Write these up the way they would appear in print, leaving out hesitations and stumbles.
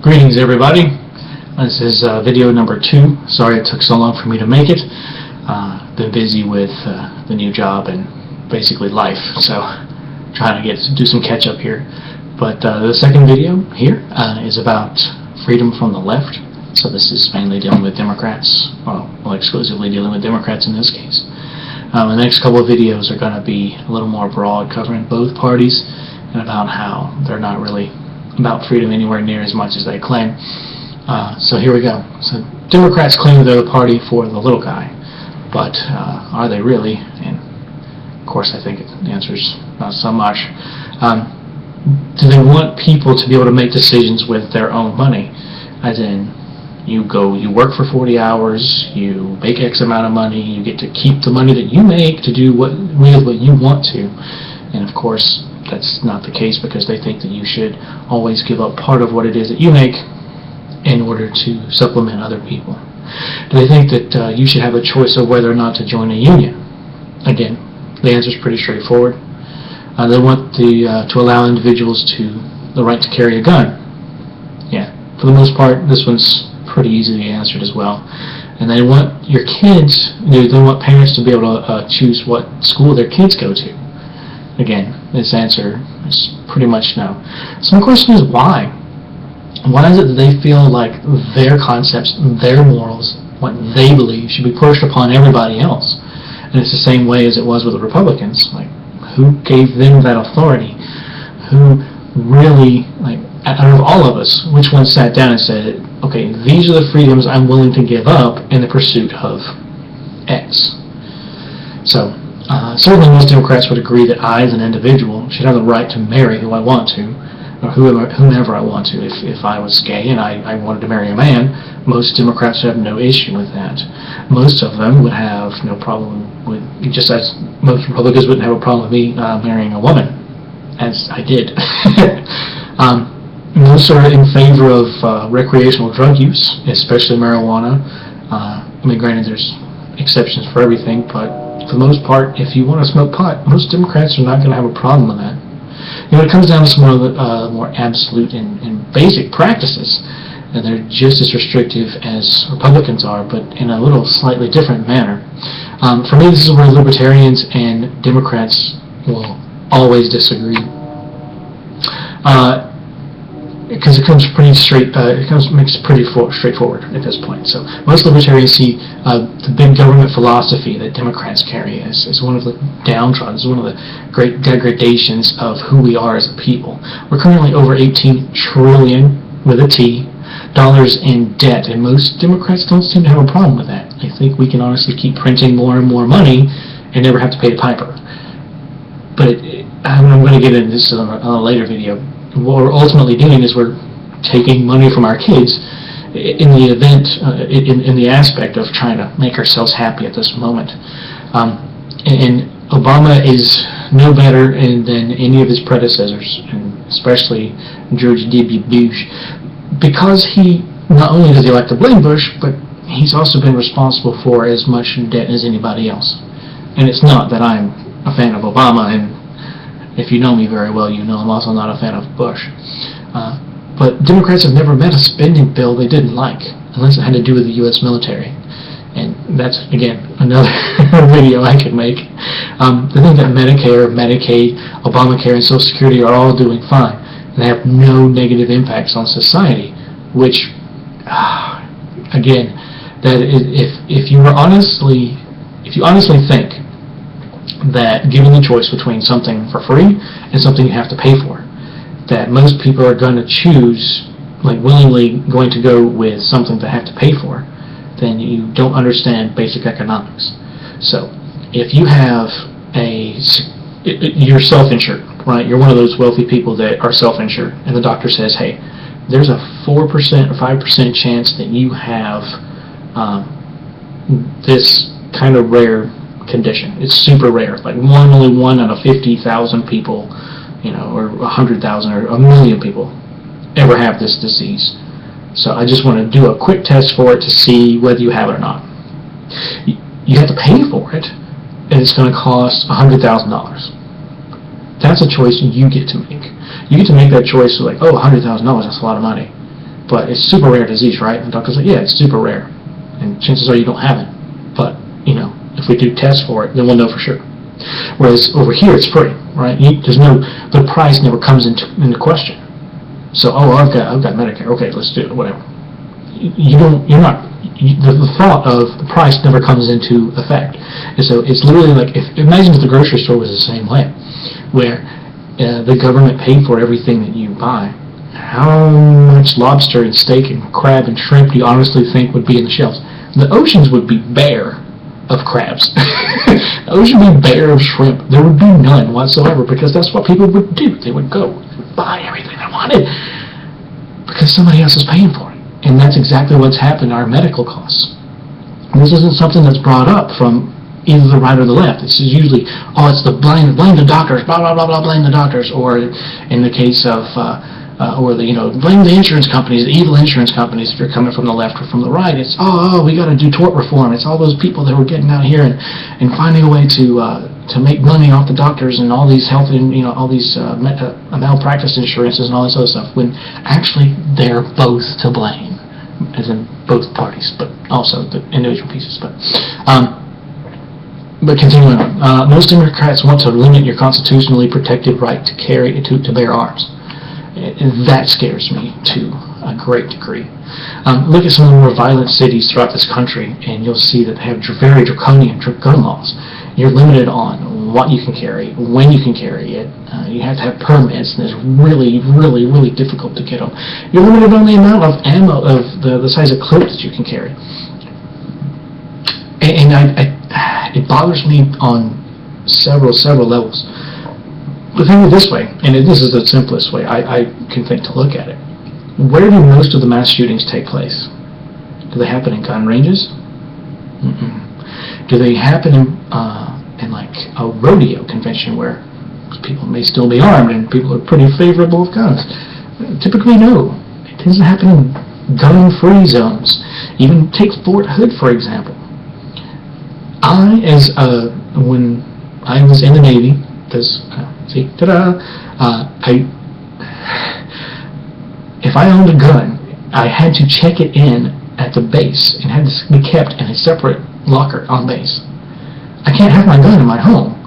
Greetings everybody. This is video number 2. Sorry it took so long for me to make it. Been busy with the new job and basically life, so trying to do some catch up here. But the second video here is about freedom from the left. So this is mainly dealing with Democrats, well exclusively dealing with Democrats in this case. The next couple of videos are going to be a little more broad, covering both parties and about how they're not really about freedom anywhere near as much as they claim. So here we go. So Democrats claim that they're the party for the little guy, but are they really? And of course I think the answer is not so much. Do they want people to be able to make decisions with their own money? As in, you work for 40 hours, you make X amount of money, you get to keep the money that you make to do with what you want to. And of course, that's not the case, because they think that you should always give up part of what it is that you make in order to supplement other people. Do they think that you should have a choice of whether or not to join a union? Again, the answer is pretty straightforward. They want to allow individuals the right to carry a gun. Yeah, for the most part, this one's pretty easily answered as well. And they want your kids, they want parents to be able to choose what school their kids go to. Again, this answer is pretty much no. So the question is why? Why is it that they feel like their concepts, their morals, what they believe should be pushed upon everybody else? And it's the same way as it was with the Republicans. Like, who gave them that authority? Who really, like, out of all of us, which one sat down and said, okay, these are the freedoms I'm willing to give up in the pursuit of X? So, certainly most Democrats would agree that I, as an individual, should have the right to marry who I want to, or whomever I want to. If I was gay and I wanted to marry a man, most Democrats would have no issue with that. Most of them would have no problem with, just as most Republicans wouldn't have a problem with me marrying a woman, as I did. Most are in favor of recreational drug use, especially marijuana. I mean, granted, there's exceptions for everything, but for the most part, if you want to smoke pot, most Democrats are not going to have a problem with that. You know, it comes down to some of the more absolute and basic practices, and they're just as restrictive as Republicans are, but in a little slightly different manner. For me, this is where libertarians and Democrats will always disagree. Because it comes pretty makes pretty straightforward at this point. So most libertarians see the big government philosophy that Democrats carry as one of the downtrodden, as one of the great degradations of who we are as a people. We're currently over 18 trillion with a T dollars in debt, and most Democrats don't seem to have a problem with that. They think we can honestly keep printing more and more money and never have to pay the piper. But I'm going to get into this on a later video. What we're ultimately doing is we're taking money from our kids in the event, in the aspect of trying to make ourselves happy at this moment. And Obama is no better than any of his predecessors, and especially George W. Bush, because he not only does he like to blame Bush, but he's also been responsible for as much debt as anybody else. And it's not that I'm a fan of Obama, and if you know me very well, you know I'm also not a fan of Bush. But Democrats have never met a spending bill they didn't like, unless it had to do with the U.S. military. And that's, again, another video I could make. They think that Medicare, Medicaid, Obamacare, and Social Security are all doing fine, and they have no negative impacts on society, which, again, that if you honestly think that given the choice between something for free and something you have to pay for, that most people are going to choose, like willingly going to go with something they have to pay for, then you don't understand basic economics. So if you have you're self-insured, right? You're one of those wealthy people that are self-insured, and the doctor says, hey, there's a 4% or 5% chance that you have this kind of rare condition. It's super rare, like only one out of 50,000 people, or 100,000 or a million people ever have this disease. So I just want to do a quick test for it to see whether you have it or not. You have to pay for it, and it's going to cost $100,000. That's a choice you get to make. You get to make that choice of like, oh, $100,000, that's a lot of money. but it's super rare disease, right? And the doctor's like, yeah, it's super rare, and chances are you don't have it. But if we do tests for it, then we'll know for sure. Whereas over here, it's free, right? The price never comes into question. So, I've got Medicare. Okay, let's do it. Whatever. The thought of the price never comes into effect. And so it's literally like, imagine if the grocery store was the same way, where the government paid for everything that you buy. How much lobster and steak and crab and shrimp do you honestly think would be in the shelves? The oceans would be bare of crabs. The ocean would be bare of shrimp. There would be none whatsoever, because that's what people would do. They would go buy everything they wanted because somebody else is paying for it. And that's exactly what's happened to our medical costs. This isn't something that's brought up from either the right or the left. This is usually, it's the blame the doctors, blah, blah, blah, blah, blame the doctors. Or in the case of, blame the insurance companies, the evil insurance companies, if you're coming from the left or from the right. It's, we got to do tort reform. It's all those people that were getting out here and finding a way to make money off the doctors and all these health and, all these malpractice insurances and all this other stuff, when actually they're both to blame, as in both parties, but also the individual pieces. But continuing on, most Democrats want to limit your constitutionally protected right to bear arms. And that scares me to a great degree. Look at some of the more violent cities throughout this country, and you'll see that they have very draconian gun laws. You're limited on what you can carry, when you can carry it. You have to have permits, and it's really, really, really difficult to get them. You're limited on the amount of ammo, of the size of clip that you can carry. And it bothers me on several levels. But think of it this way, and this is the simplest way I can think to look at it. Where do most of the mass shootings take place? Do they happen in gun ranges? Do they happen in like a rodeo convention where people may still be armed and people are pretty favorable of guns? Typically, no. It tends to happen in gun-free zones. Even take Fort Hood, for example. When I was in the Navy, if I owned a gun, I had to check it in at the base and had to be kept in a separate locker on base. I can't have my gun in my home.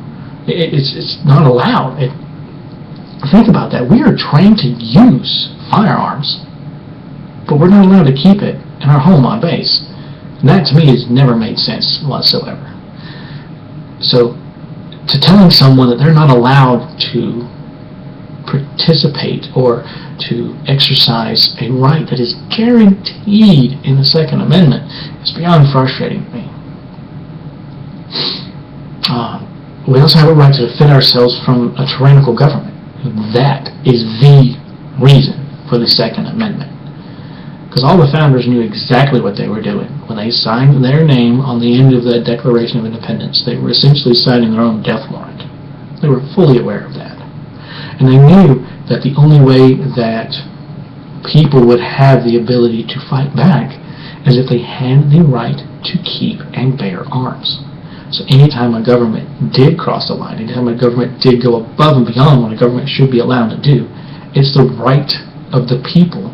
It's not allowed. Think about that. We are trained to use firearms, but we're not allowed to keep it in our home on base. And that to me has never made sense whatsoever. So, to telling someone that they're not allowed to participate or to exercise a right that is guaranteed in the Second Amendment is beyond frustrating to me. We also have a right to defend ourselves from a tyrannical government. That is the reason for the Second Amendment. Because all the founders knew exactly what they were doing. When they signed their name on the end of the Declaration of Independence, they were essentially signing their own death warrant. They were fully aware of that. And they knew that the only way that people would have the ability to fight back is if they had the right to keep and bear arms. So anytime a government did cross the line, anytime a government did go above and beyond what a government should be allowed to do, it's the right of the people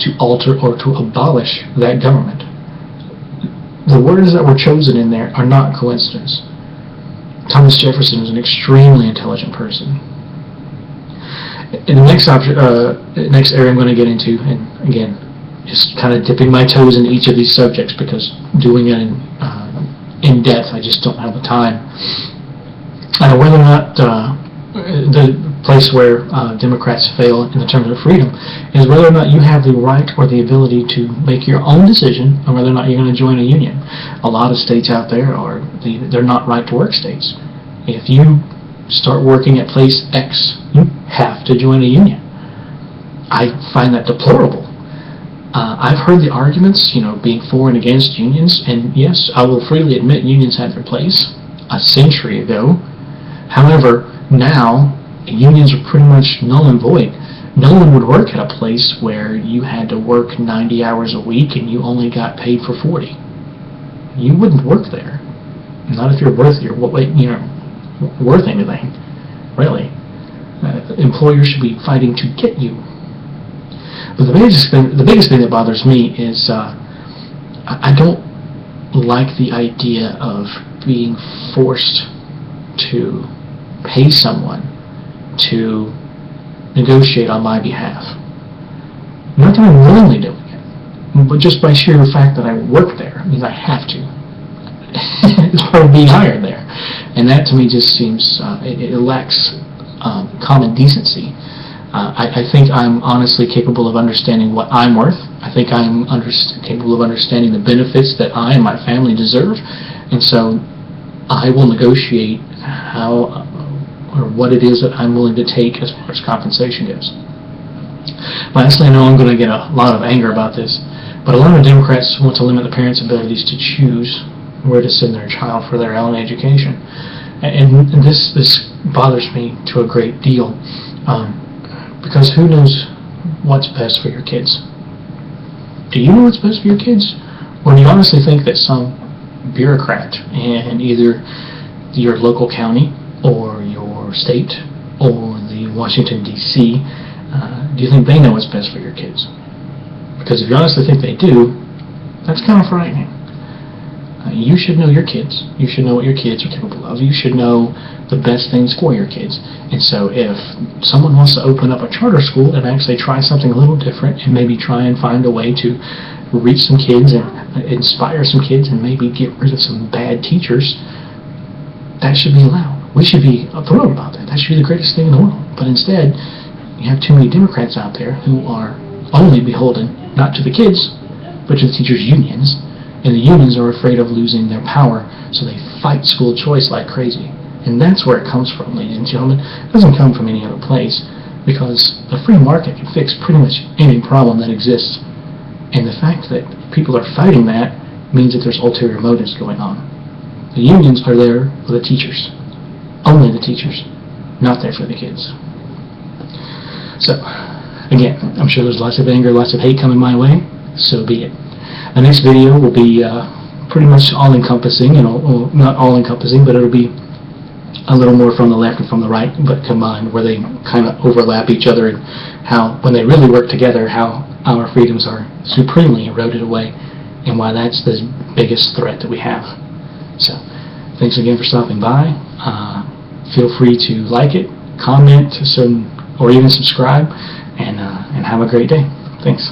to alter or to abolish that government. The words that were chosen in there are not coincidence. Thomas Jefferson was an extremely intelligent person. In the next area I'm going to get into, and again, just kind of dipping my toes in each of these subjects because doing it in depth, I just don't have the time. Whether or not the place where Democrats fail in the terms of freedom is whether or not you have the right or the ability to make your own decision on whether or not you're going to join a union. A lot of states out there they're not right-to-work states. If you start working at place X, you have to join a union. I find that deplorable. I've heard the arguments, being for and against unions, and yes, I will freely admit unions had their place a century ago. However, now unions are pretty much null and void. No one would work at a place where you had to work 90 hours a week and you only got paid for 40. You wouldn't work there. Not if you're worth worth anything, really. Employers should be fighting to get you. But the biggest thing that bothers me is I don't like the idea of being forced to pay someone to negotiate on my behalf. Not that I'm willingly doing it, but just by sheer fact that I work there means I have to. It's part of being hired there. And that to me just seems, it lacks common decency. I think I'm honestly capable of understanding what I'm worth. I think I'm capable of understanding the benefits that I and my family deserve. And so I will negotiate how or what it is that I'm willing to take as far as compensation goes. Lastly, I know I'm going to get a lot of anger about this, but a lot of Democrats want to limit the parents' abilities to choose where to send their child for their own education. And this bothers me to a great deal, because who knows what's best for your kids? Do you know what's best for your kids? Or do you honestly think that some bureaucrat in either your local county or your state or the Washington, D.C., do you think they know what's best for your kids? Because if you honestly think they do, that's kind of frightening. You should know your kids. You should know what your kids are capable of. You should know the best things for your kids. And so if someone wants to open up a charter school and actually try something a little different and maybe try and find a way to reach some kids and inspire some kids and maybe get rid of some bad teachers, that should be allowed. We should be thrilled about that. That should be the greatest thing in the world. But instead, you have too many Democrats out there who are only beholden not to the kids, but to the teachers' unions. And the unions are afraid of losing their power, so they fight school choice like crazy. And that's where it comes from, ladies and gentlemen. It doesn't come from any other place, because the free market can fix pretty much any problem that exists. And the fact that people are fighting that means that there's ulterior motives going on. The unions are there for the teachers. Only the teachers. Not there for the kids. So, again, I'm sure there's lots of anger, lots of hate coming my way. So be it. The next video will be pretty much all-encompassing, well, not all-encompassing, but it'll be a little more from the left and from the right, but combined, where they kind of overlap each other, and how, when they really work together, how our freedoms are supremely eroded away, and why that's the biggest threat that we have. So, thanks again for stopping by. Feel free to like it, comment, or even subscribe, and have a great day. Thanks.